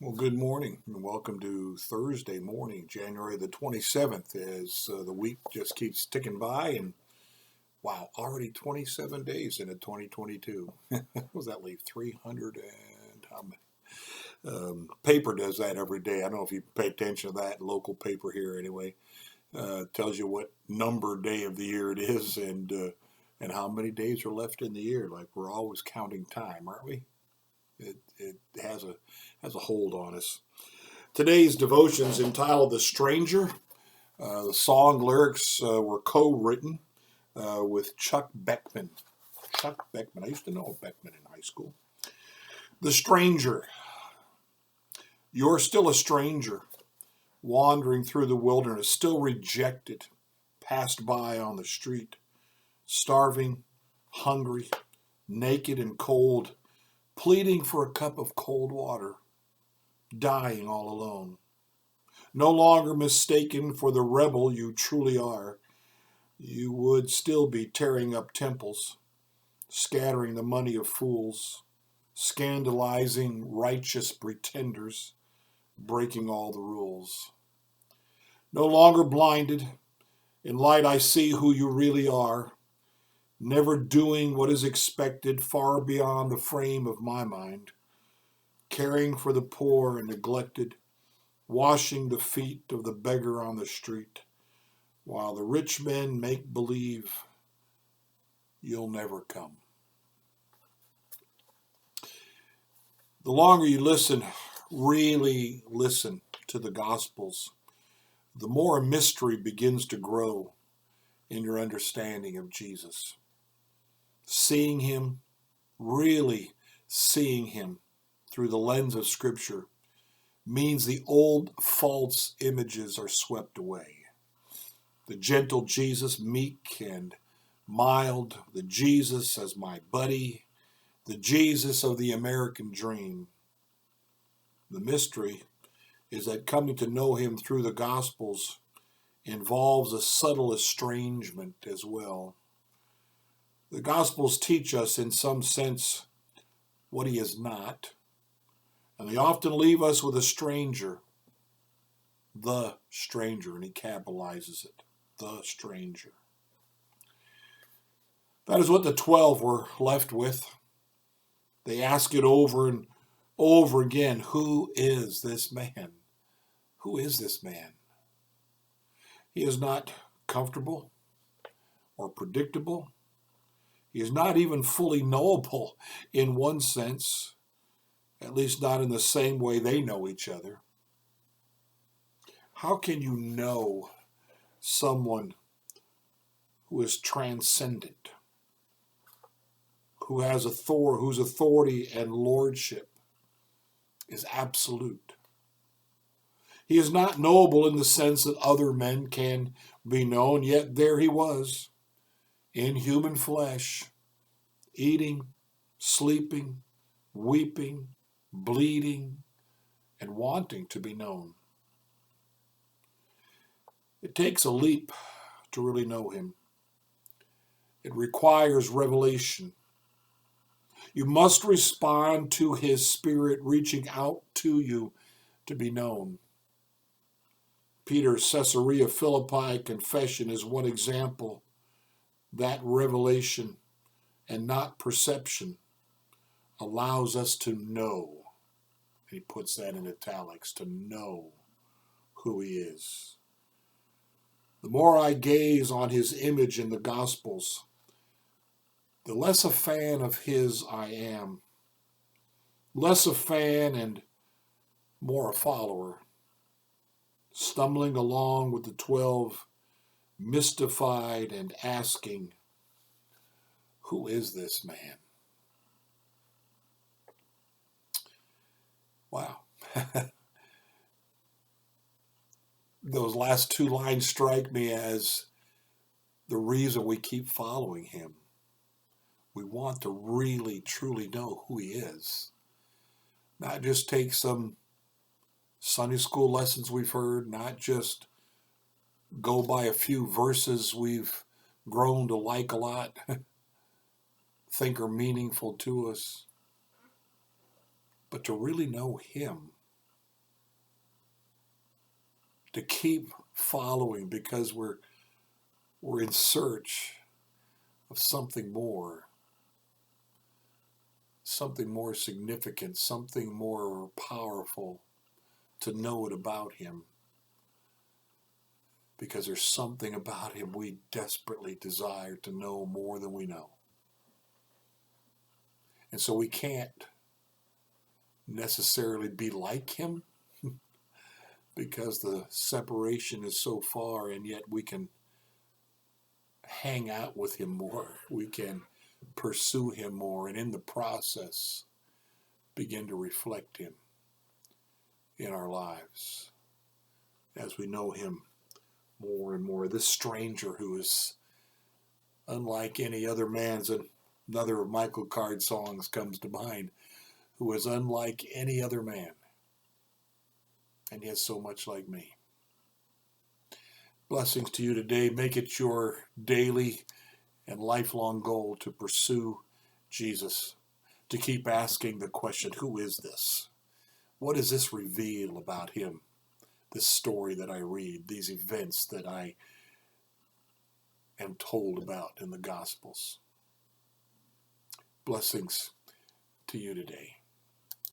Well, good morning and welcome to Thursday morning, January the 27th, as the week just keeps ticking by. And wow, already 27 days into 2022. What does that leave? 300 and how many? Paper does that every day. I don't know if you pay attention to that, local paper here anyway. Tells you what number day of the year it is and how many days are left in the year. Like we're always counting time, aren't we? It has a hold on us. Today's devotion is entitled The Stranger. The song lyrics were co-written with Chuck Beckman. Chuck Beckman. I used to know Beckman in high school. The Stranger. You're still a stranger, wandering through the wilderness, still rejected, passed by on the street, starving, hungry, naked and cold, pleading for a cup of cold water, dying all alone. No longer mistaken for the rebel you truly are, you would still be tearing up temples, scattering the money of fools, scandalizing righteous pretenders, breaking all the rules. No longer blinded, in light I see who you really are, never doing what is expected far beyond the frame of my mind, caring for the poor and neglected, washing the feet of the beggar on the street, while the rich men make believe you'll never come. The longer you listen, really listen to the Gospels, the more a mystery begins to grow in your understanding of Jesus. Seeing him, really seeing him through the lens of Scripture, means the old false images are swept away. The gentle Jesus, meek and mild, the Jesus as my buddy, the Jesus of the American dream. The mystery is that coming to know him through the Gospels involves a subtle estrangement as well. The Gospels teach us in some sense what he is not, and they often leave us with a stranger, the stranger, and he capitalizes it, the stranger. That is what the 12 were left with. They ask it over and over again, who is this man? Who is this man? He is not comfortable or predictable. He is not even fully knowable in one sense, at least not in the same way they know each other. How can you know someone who is transcendent, who has whose authority and lordship is absolute? He is not knowable in the sense that other men can be known, yet there he was, in human flesh, eating, sleeping, weeping, bleeding, and wanting to be known. It takes a leap to really know him. It requires revelation. You must respond to his spirit reaching out to you to be known. Peter's Caesarea Philippi confession is one example. That revelation and not perception allows us to know. He puts that in italics, to know who he is. The more I gaze on his image in the Gospels, the less a fan of his I am. Less a fan and more a follower. Stumbling along with the 12, mystified and asking, who is this man? Wow. Those last two lines strike me as the reason we keep following him. We want to really, truly know who he is. Not just take some Sunday school lessons we've heard, not just go by a few verses we've grown to like a lot, think are meaningful to us, but to really know him to keep following because we're in search of something more significant, something more powerful, to know it about him, because there's something about him we desperately desire to know more than we know. And so we can't necessarily be like him because the separation is so far, and yet we can hang out with him more. We can pursue him more, and in the process begin to reflect him in our lives as we know him more and more. This stranger who is unlike any other man's, another of Michael Card's songs comes to mind, who is unlike any other man, and yet so much like me. Blessings to you today. Make it your daily and lifelong goal to pursue Jesus, to keep asking the question, who is this? What does this reveal about him? This story that I read, these events that I am told about in the Gospels. Blessings to you today.